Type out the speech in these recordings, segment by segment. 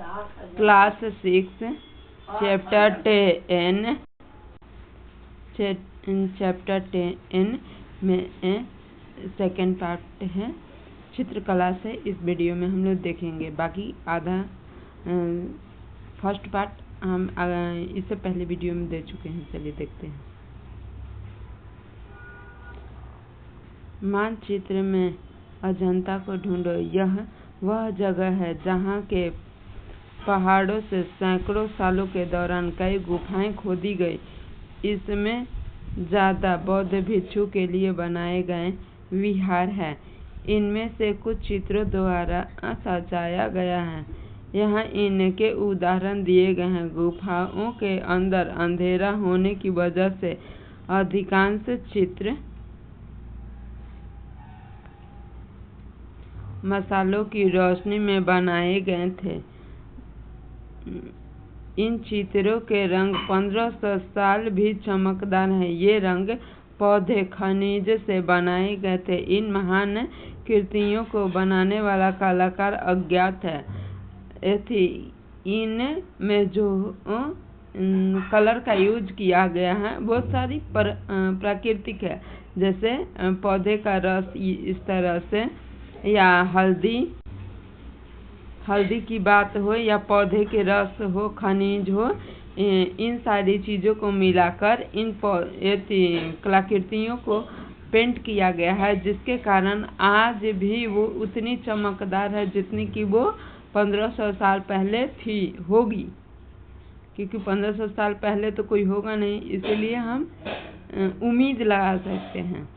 Class 6 chapter 10 में second part है चित्रकला से। इस वीडियो में हम लोग देखेंगे, बाकी आधा फर्स्ट पार्ट हम इससे पहले वीडियो में दे चुके हैं। चलिए देखते हैं। मानचित्र में अजंता को ढूंढो। यह वह जगह है जहाँ के पहाड़ों से सैकड़ों सालों के दौरान कई गुफाएं खोदी गई। इसमें ज़्यादा बौद्ध भिक्षु के लिए बनाए गए विहार हैं। इनमें से कुछ चित्रों द्वारा सजाया गया है। यहाँ इनके उदाहरण दिए गए हैं। गुफाओं के अंदर अंधेरा होने की वजह से अधिकांश चित्र मसालों की रोशनी में बनाए गए थे। इन चित्रों के रंग 1500 साल भी चमकदार हैं। ये रंग पौधे खनिज से बनाए गए थे। इन महान कृतियों को बनाने वाला कलाकार अज्ञात है। इन में जो कलर का यूज किया गया है बहुत सारी प्राकृतिक है, जैसे पौधे का रस इस तरह से, या हल्दी की बात हो, या पौधे के रस हो, खनिज हो, इन सारी चीज़ों को मिलाकर इन कलाकृतियों को पेंट किया गया है, जिसके कारण आज भी वो उतनी चमकदार है जितनी कि वो 1500 साल पहले होगी। क्योंकि 1500 साल पहले तो कोई होगा नहीं, इसलिए हम उम्मीद लगा सकते हैं,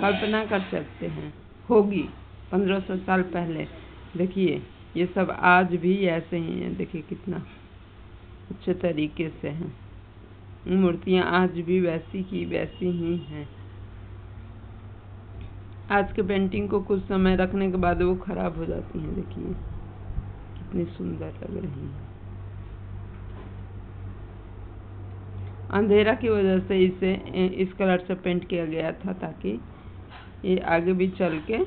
कल्पना कर सकते हैं होगी 1500 साल पहले। देखिए ये सब आज भी ऐसे ही हैं। देखिए कितना अच्छे तरीके से हैं। मूर्तियाँ आज भी वैसी की वैसी ही हैं। आज के पेंटिंग को कुछ समय रखने के बाद वो खराब हो जाती हैं। देखिए कितनी सुंदर लग रही हैं। अंधेरा की वजह से इसे इस कलर से पेंट किया गया था, ताकि ये आगे भी चल के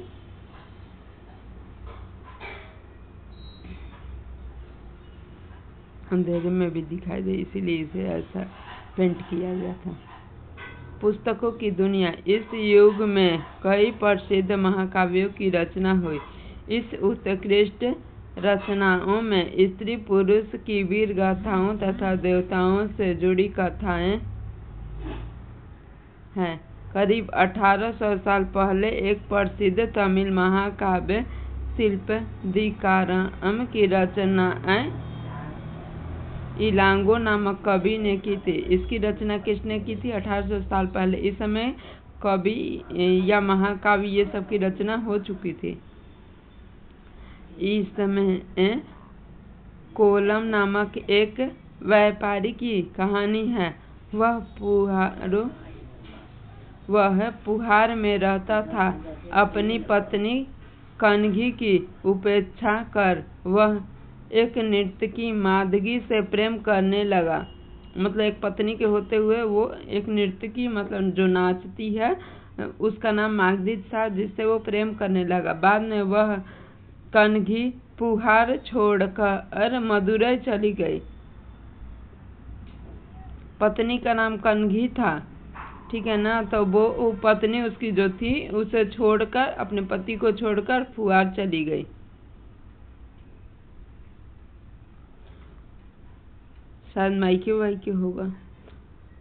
अंधेरे में भी दिखाई दे, इसीलिए इसे ऐसा पेंट किया गया था। पुस्तकों की दुनिया। इस युग में कई प्रसिद्ध महाकाव्यों की रचना हुई। इस उत्कृष्ट रचनाओं में स्त्री पुरुष की वीर गाथाओं तथा देवताओं से जुड़ी कथाएं हैं। करीब 1800 साल पहले एक प्रसिद्ध तमिल महाकाव्य शिल्पदिकारम की रचनाएं इलांगो नामक कवि ने की थी। इसकी रचना किसने की थी? 1800 साल पहले। इस समय कवि या महाकाव्य ये सब की रचना हो चुकी थी। इस समय कोलम नामक एक व्यापारी की कहानी है। वह पुहार में रहता था। अपनी पत्नी कनघी की उपेक्षा कर वह एक नर्तकी मादगी से प्रेम करने लगा। मतलब एक पत्नी के होते हुए वो एक नर्तकी, मतलब जो नाचती है, उसका नाम मागधी था, जिससे वो प्रेम करने लगा। बाद में वह कनघी पुहार छोड़कर मदुरै चली गई। पत्नी का नाम कनघी था, ठीक है ना। तो वो पत्नी उसकी जो थी उसे छोड़कर, अपने पति को छोड़कर पुहार चली गई। शायद मायके होगा।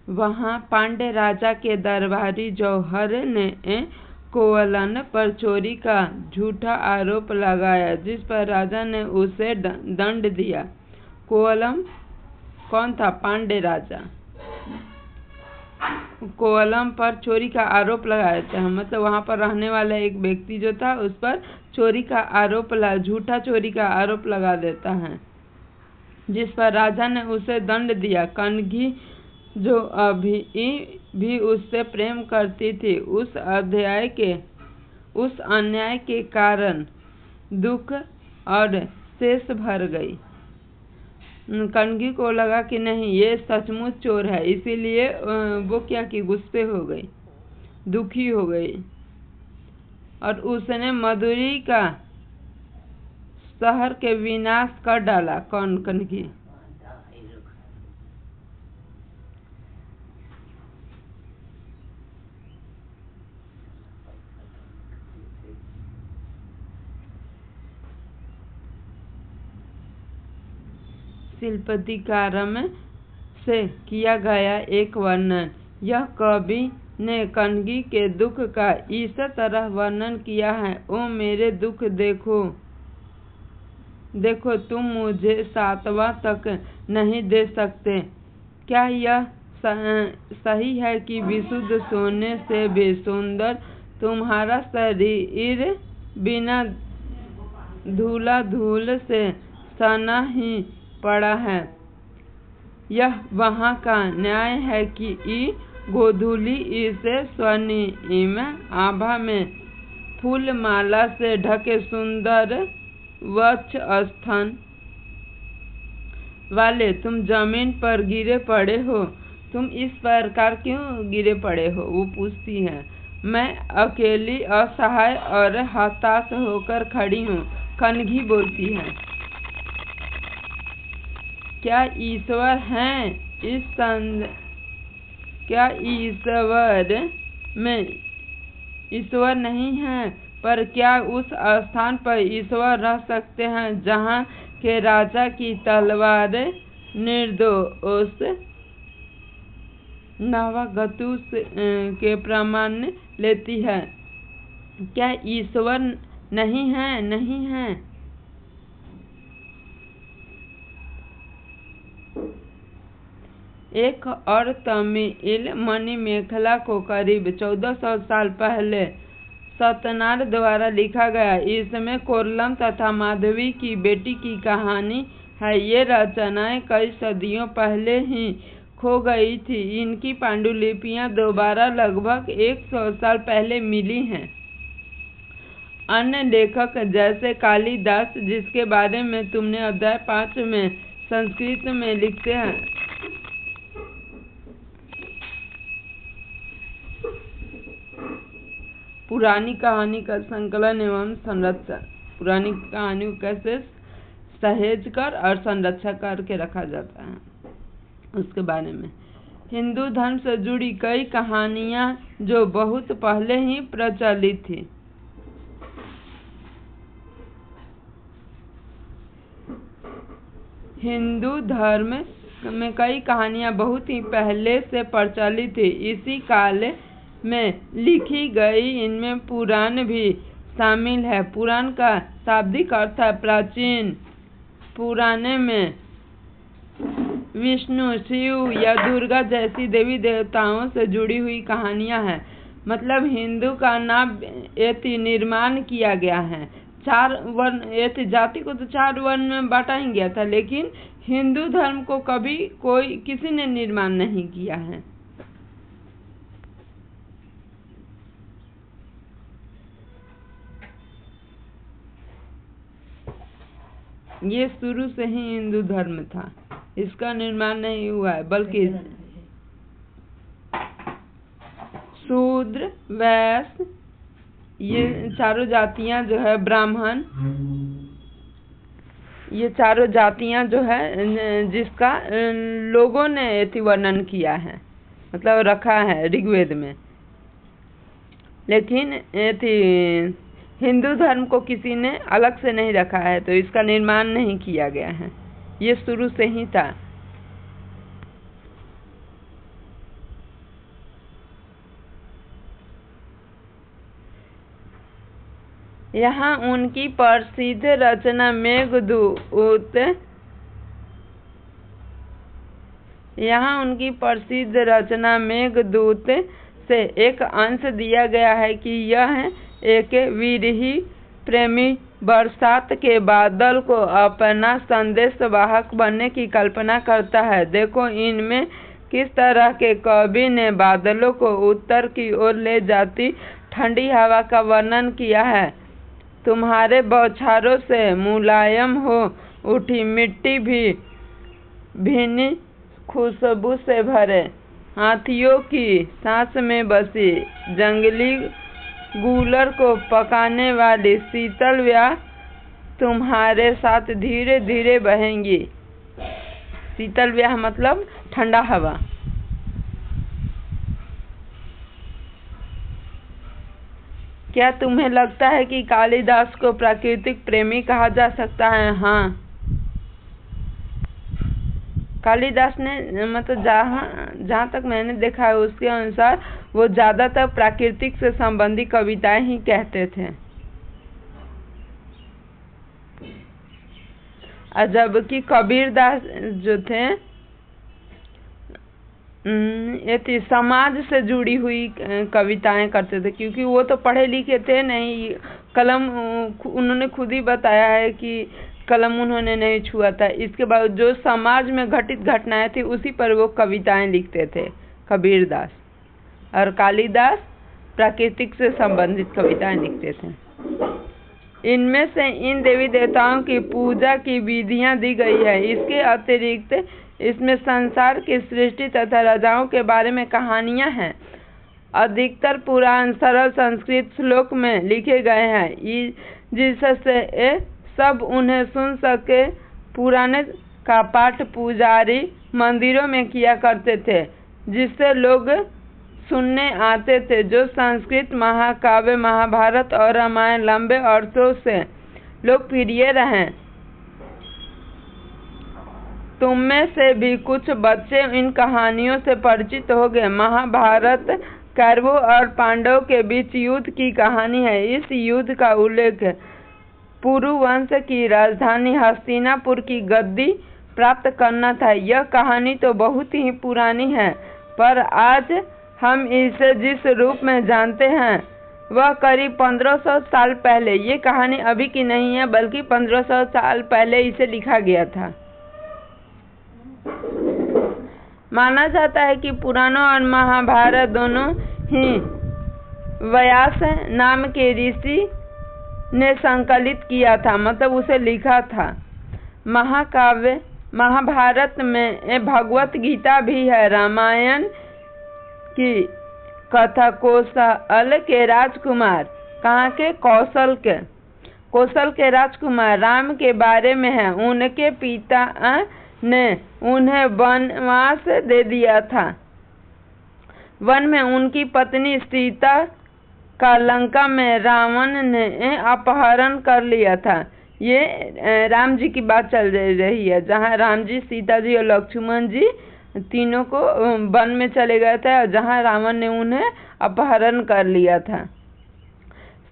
वहाँ पांडे राजा के दरबारी जौहर ने कोवलम पर चोरी का झूठा आरोप लगाया, जिस पर राजा ने उसे दंड दिया। कोवलम कौन था? पांडे राजा। कोवलम पर चोरी का आरोप लगाया था, मतलब वहाँ पर रहने वाला एक व्यक्ति जो था उस पर चोरी का आरोप झूठा चोरी का आरोप लगा देता है, जिस पर राजा ने उसे दंड दिया। कनघी जो अभी भी उससे प्रेम करती थी, उस अन्याय के कारण दुख और शेष भर गई। कनघी को लगा कि नहीं, ये सचमुच चोर है, इसीलिए वो क्या की, गुस्से हो गई, दुखी हो गई, और उसने मदुरै का शहर के विनाश कर डाला। कौन? कनगी। शिल्पतिकारम से किया गया एक वर्णन। यह कवि ने कनगी के दुख का इस तरह वर्णन किया है। ओ मेरे दुख देखो देखो, तुम मुझे 7वां तक नहीं दे सकते। क्या यह सही है कि विशुद्ध सोने से भी सुंदर तुम्हारा शरीर बिना धूला धूल से सना ही पड़ा है? यह वहाँ का न्याय है कि गोधूली इसे स्वर्णिम आभा में फूल माला से ढके सुंदर वक्ष स्तन वाले तुम जमीन पर गिरे पड़े हो। तुम इस प्रकार क्यों गिरे पड़े हो? वो पूछती है। मैं अकेली, असहाय और हताश होकर खड़ी हूँ, कनगी बोलती है। क्या ईश्वर हैं? क्या ईश्वर में ईश्वर नहीं है? पर क्या उस स्थान पर ईश्वर रह सकते हैं जहाँ के राजा की तलवार निर्दोष नावागतुस के प्रमाण लेती है? क्या ईश्वर नहीं है? नहीं है। एक और तमिल मणिमेखला को करीब 1400 साल पहले सतनार द्वारा लिखा गया। इसमें कोल्लम तथा माधवी की बेटी की कहानी है। ये रचनाएं कई सदियों पहले ही खो गई थी। इनकी पांडुलिपियां दोबारा लगभग 100 साल पहले मिली हैं। अन्य लेखक जैसे कालिदास, जिसके बारे में तुमने अध्याय 5 में संस्कृत में लिखते हैं, पुरानी कहानी का संकलन एवं संरक्षण, पुरानी कहानी को कैसे सहेज कर और संरक्षण करके रखा जाता है, उसके बारे में। हिंदू धर्म से जुड़ी कई कहानियां जो बहुत पहले ही प्रचलित थी। हिंदू धर्म में कई कहानियां बहुत ही पहले से प्रचलित थी। इसी काल में लिखी गई इनमें पुराण भी शामिल है। पुराण का शाब्दिक अर्थ है प्राचीन। पुराने में विष्णु, शिव या दुर्गा जैसी देवी देवताओं से जुड़ी हुई कहानियां हैं। मतलब हिंदू का नाम यति निर्माण किया गया है। 4 वर्ण, यति जाति को तो 4 वर्ण में बांटा ही गया था, लेकिन हिंदू धर्म को कभी किसी ने निर्माण नहीं किया है। ये शुरू से ही हिंदू धर्म था, इसका निर्माण नहीं हुआ है, बल्कि शूद्र, वैश्य, ये चारों जातियां जो है, ब्राह्मण, ये चारों जातियां जो है जिसका लोगों ने यति वर्णन किया है, मतलब रखा है ऋग्वेद में। लेकिन यति हिंदू धर्म को किसी ने अलग से नहीं रखा है, तो इसका निर्माण नहीं किया गया है, ये शुरू से ही था। यहाँ उनकी प्रसिद्ध रचना मेघदूत से एक अंश दिया गया है कि यह एक विरही प्रेमी बरसात के बादल को अपना संदेश वाहक बनने की कल्पना करता है। देखो इनमें किस तरह के कवि ने बादलों को उत्तर की ओर ले जाती ठंडी हवा का वर्णन किया है। तुम्हारे बौछारों से मुलायम हो उठी मिट्टी भी भीनी खुशबू से भरे, हाथियों की सांस में बसी जंगली गूलर को पकाने वाली शीतल या तुम्हारे साथ धीरे धीरे बहेंगी। शीतल ब्याह मतलब ठंडा हवा। क्या तुम्हें लगता है कि कालिदास को प्राकृतिक प्रेमी कहा जा सकता है? हाँ, कालिदास ने मतलब जहाँ तक मैंने देखा है उसके अनुसार वो ज़्यादातर प्राकृतिक से संबंधित कविताएं ही कहते थे। और जबकि कबीरदास जो थे ये थी समाज से जुड़ी हुई कविताएं करते थे, क्योंकि वो तो पढ़े लिखे थे नहीं। कलम उन्होंने खुद ही बताया है कि कलम उन्होंने नहीं छुआ था। इसके बाद जो समाज में घटित घटनाएं थी उसी पर वो कविताएं लिखते थे कबीरदास। और कालिदास प्राकृतिक से संबंधित कविताएं लिखते थे। इनमें से इन देवी देवताओं की पूजा की विधियां दी गई है। इसके अतिरिक्त इसमें संसार की सृष्टि तथा राजाओं के बारे में कहानियां हैं। अधिकतर पुराण सरल संस्कृत श्लोक में लिखे गए हैं जिससे सब उन्हें सुन सके। पुराने का पाठ पुजारी मंदिरों में किया करते थे, जिससे लोग सुनने आते थे। जो संस्कृत महाकाव्य महाभारत और रामायण लंबे अरसों से लोकप्रिय रहे। तुम में से भी कुछ बच्चे इन कहानियों से परिचित हो गए। महाभारत कौरवों और पांडवों के बीच युद्ध की कहानी है। इस युद्ध का उल्लेख पुरु वंश की राजधानी हस्तिनापुर की गद्दी प्राप्त करना था। यह कहानी तो बहुत ही पुरानी है, पर आज हम इसे जिस रूप में जानते हैं वह करीब 1500 साल पहले। ये कहानी अभी की नहीं है, बल्कि 1500 साल पहले इसे लिखा गया था। माना जाता है कि पुराणों और महाभारत दोनों ही व्यास नाम के ऋषि ने संकलित किया था, मतलब उसे लिखा था। महाकाव्य महाभारत में भगवत गीता भी है। रामायण की कथा कौशल के राजकुमार, कहाँ के? कौशल के राजकुमार राम के बारे में है। उनके पिता ने उन्हें वनवास दे दिया था। वन में उनकी पत्नी सीता का लंका में रावण ने अपहरण कर लिया था। ये राम जी की बात चल रही है, जहाँ राम जी, सीता जी और लक्ष्मण जी तीनों को वन में चले गए थे और जहाँ रावण ने उन्हें अपहरण कर लिया था।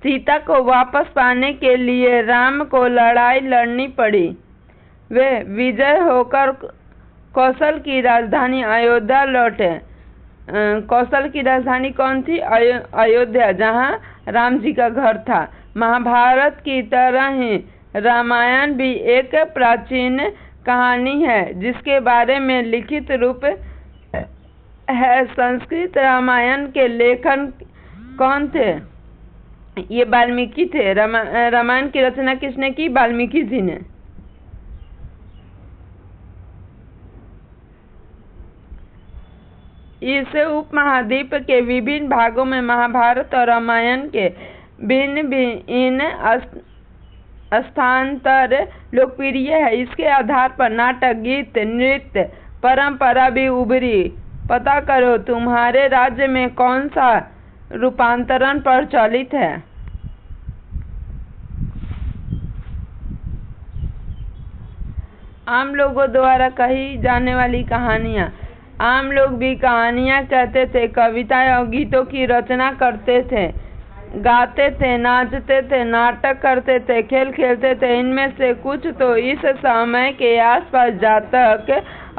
सीता को वापस पाने के लिए राम को लड़ाई लड़नी पड़ी। वे विजय होकर कौशल की राजधानी अयोध्या लौटे। कौशल की राजधानी कौन थी? अयोध्या, जहाँ राम जी का घर था। महाभारत की तरह ही रामायण भी एक प्राचीन कहानी है जिसके बारे में लिखित रूप है। संस्कृत रामायण के लेखन कौन थे? ये वाल्मीकि थे। रामायण की रचना किसने की? वाल्मीकि जी ने। इस उपमहाद्वीप के विभिन्न भागों में महाभारत और रामायण के भिन्न भिन्न स्थानांतर लोकप्रिय है। इसके आधार पर नाटक, गीत, नृत्य परंपरा भी उभरी। पता करो तुम्हारे राज्य में कौन सा रूपांतरण प्रचलित है। आम लोगों द्वारा कही जाने वाली कहानियाँ। आम लोग भी कहानियाँ कहते थे, कविताएं और गीतों की रचना करते थे, गाते थे, नाचते थे, नाटक करते थे, खेल खेलते थे। इनमें से कुछ तो इस समय के आसपास जातक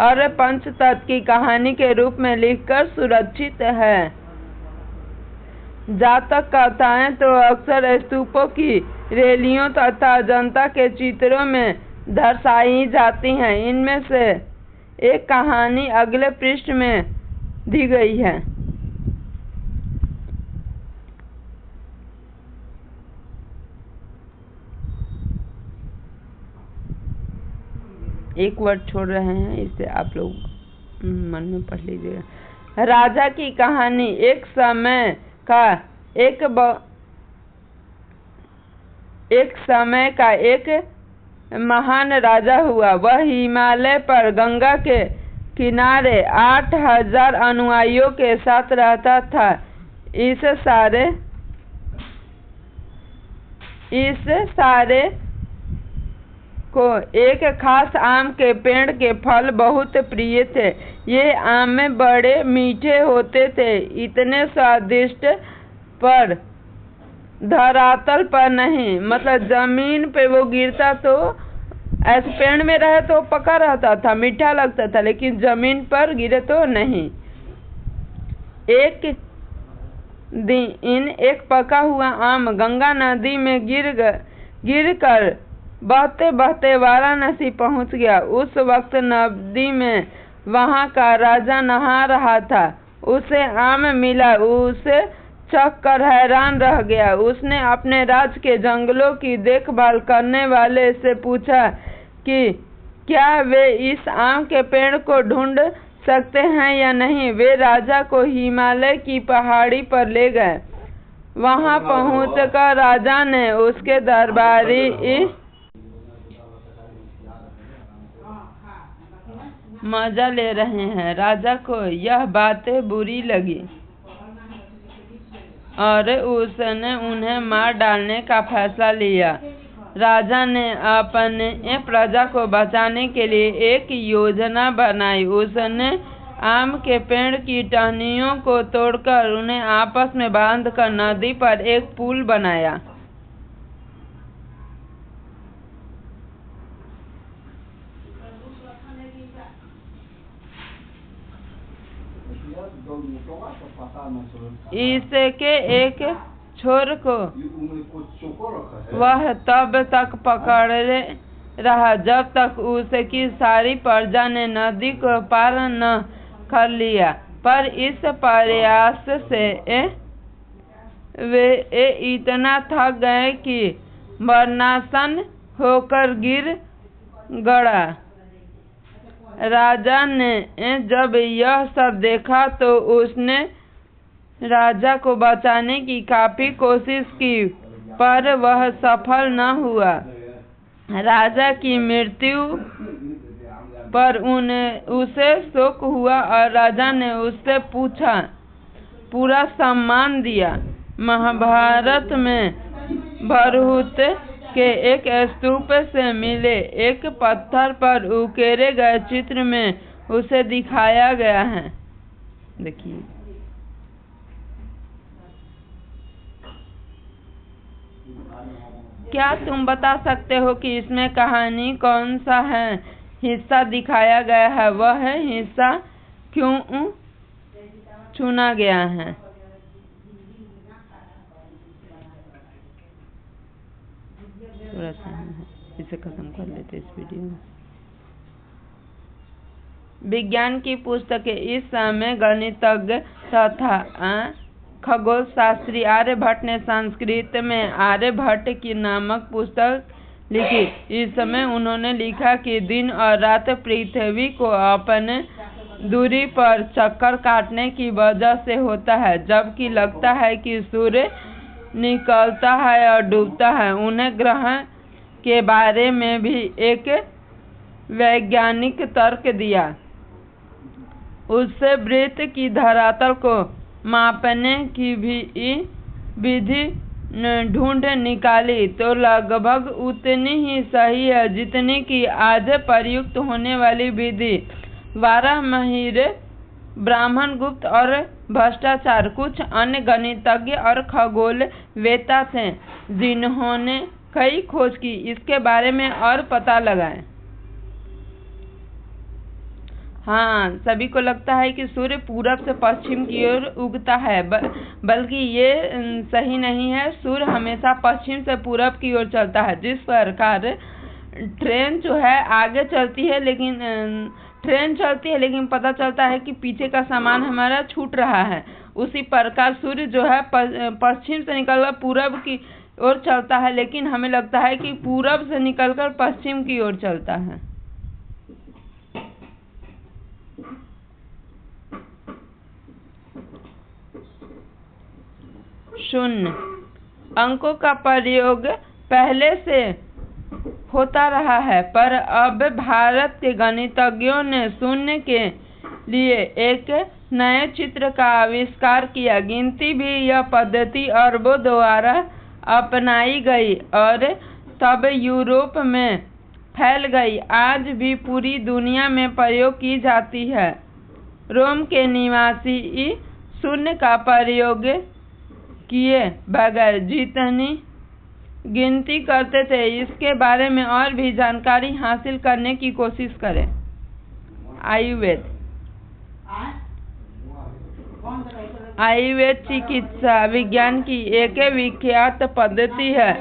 और पंचतत्व की कहानी के रूप में लिखकर सुरक्षित है। जातक कथाएं तो अक्सर स्तूपों की रैलियों तथा जनता के चित्रों में दर्शाई जाती हैं। इनमें से एक कहानी अगले पृष्ठ में दी गई है। एक वर्ड छोड़ रहे हैं, इसे आप लोग मन में पढ़ लीजिएगा। राजा की कहानी। एक समय का एक महान राजा हुआ। वह हिमालय पर गंगा के किनारे 8000 अनुयायियों के साथ रहता था। इस सारे को एक खास आम के पेड़ के फल बहुत प्रिय थे। ये आम बड़े मीठे होते थे, इतने स्वादिष्ट, पर धरातल पर नहीं, मतलब जमीन पे वो गिरता तो ऐसे पेड़ में रहे तो पका रहता था, मीठा लगता था, लेकिन जमीन पर गिरे तो नहीं। एक दिन एक पका हुआ आम गंगा नदी में गिर कर बहते बहते वाराणसी पहुंच गया। उस वक्त नदी में वहां का राजा नहा रहा था। उसे आम मिला, उसे चख कर हैरान रह गया। उसने अपने राज्य के जंगलों की देखभाल करने वाले से पूछा कि क्या वे इस आम के पेड़ को ढूंढ सकते हैं या नहीं। वे राजा को हिमालय की पहाड़ी पर ले गए। वहां पहुंचकर राजा ने उसके दरबारी मजा ले रहे हैं। राजा को यह बातें बुरी लगी और उसने उन्हें मार डालने का फैसला लिया। राजा ने अपने प्रजा को बचाने के लिए एक योजना बनाई। उसने आम के पेड़ की टहनियों को तोड़कर उन्हें आपस में बांधकर नदी पर एक पुल बनाया। इसके एक छोर को वह तब तक पकड़े रहा जब तक उसकी सारी प्रजा ने नदी को पार न कर लिया। पर इस प्रयास से वे इतना थक गए कि मरणासन होकर गिर गड़ा। राजा ने जब यह सब देखा तो उसने राजा को बचाने की काफी कोशिश की, पर वह सफल न हुआ। राजा की मृत्यु पर उसे शोक हुआ और राजा ने उससे पूरा सम्मान दिया। महाभारत में भरहुत के एक स्तूप से मिले एक पत्थर पर उकेरे गए चित्र में उसे दिखाया गया है। देखिए, क्या तुम बता सकते हो कि इसमें कहानी कौन सा हिस्सा दिखाया गया है? वह हिस्सा क्यों चुना गया है? थोड़ा सा इसे खत्म कर लेते इस वीडियो में। विज्ञान की पुस्तकें इस समय गणितज्ञ तथा खगोल शास्त्री आर्यभट्ट ने संस्कृत में आर्यभट्ट की नामक पुस्तक लिखी। इस समय उन्होंने लिखा कि दिन और रात पृथ्वी को अपने दूरी पर चक्कर काटने की वजह से होता है, जबकि लगता है कि सूर्य निकलता है और डूबता है। उन्हें ग्रह के बारे में भी एक वैज्ञानिक तर्क दिया। उससे वृत्त की धरातल को मापने की भी विधि ढूंढ निकाली तो लगभग उतनी ही सही है जितनी कि आज प्रयुक्त होने वाली विधि। वाराहमिहिर, ब्रह्मगुप्त और भट्टाचार्य कुछ अन्य गणितज्ञ और खगोलवेत्ता थे जिन्होंने कई खोज की, इसके बारे में और पता लगाए। हाँ, सभी को लगता है कि सूर्य पूरब से पश्चिम की ओर उगता है, बल्कि ये सही नहीं है। सूर्य हमेशा पश्चिम से पूरब की ओर चलता है। जिस प्रकार ट्रेन जो है आगे चलती है लेकिन पता चलता है कि पीछे का सामान हमारा छूट रहा है, उसी प्रकार सूर्य जो है पश्चिम से निकलकर पूरब की ओर चलता है, लेकिन हमें लगता है कि पूरब से निकलकर पश्चिम की ओर चलता है। शून्य अंकों का प्रयोग पहले से होता रहा है, पर अब भारत के गणितज्ञों ने शून्य के लिए एक नए चित्र का आविष्कार किया। गिनती भी यह पद्धति अरबों द्वारा अपनाई गई और तब यूरोप में फैल गई। आज भी पूरी दुनिया में प्रयोग की जाती है। रोम के निवासी शून्य का प्रयोग किए बगैर जितनी गिनती करते थे, इसके बारे में और भी जानकारी हासिल करने की कोशिश करें। आयुर्वेद चिकित्सा विज्ञान की एक विख्यात पद्धति है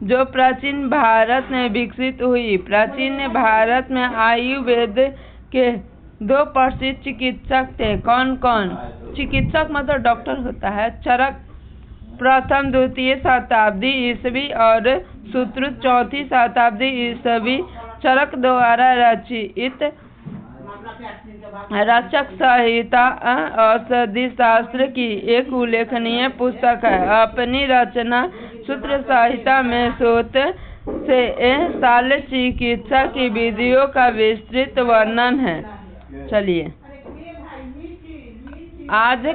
जो प्राचीन भारत में विकसित हुई। प्राचीन भारत में आयुर्वेद के 2 प्रसिद्ध चिकित्सक थे। कौन कौन? चिकित्सक मतलब डॉक्टर होता है। चरक प्रथम द्वितीय शताब्दी ईस्वी और सुश्रुत चौथी शताब्दी ईस्वी। चरक द्वारा रचित रक्षक संहिता औषधि शास्त्र की एक उल्लेखनीय पुस्तक है। अपनी रचना सूत्र संहिता में शोध से शल्य चिकित्सा की विधियों का विस्तृत वर्णन है। चलिए आज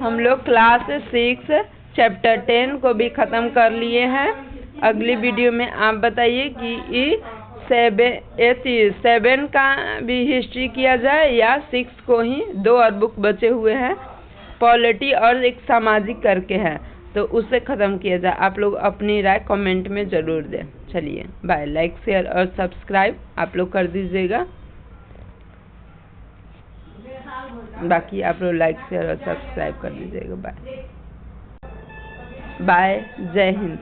हम लोग क्लास 6 चैप्टर 10 को भी ख़त्म कर लिए हैं। अगली वीडियो में आप बताइए कि 7 का भी हिस्ट्री किया जाए या 6 को ही 2 और बुक बचे हुए हैं, पॉलिटी और एक सामाजिक करके है, तो उसे ख़त्म किया जाए। आप लोग अपनी राय कमेंट में ज़रूर दें। चलिए बाय। लाइक शेयर और सब्सक्राइब आप लोग कर दीजिएगा। बाकी आप लोग लाइक शेयर और सब्सक्राइब कर दीजिएगा। Bye bye. जय हिंद।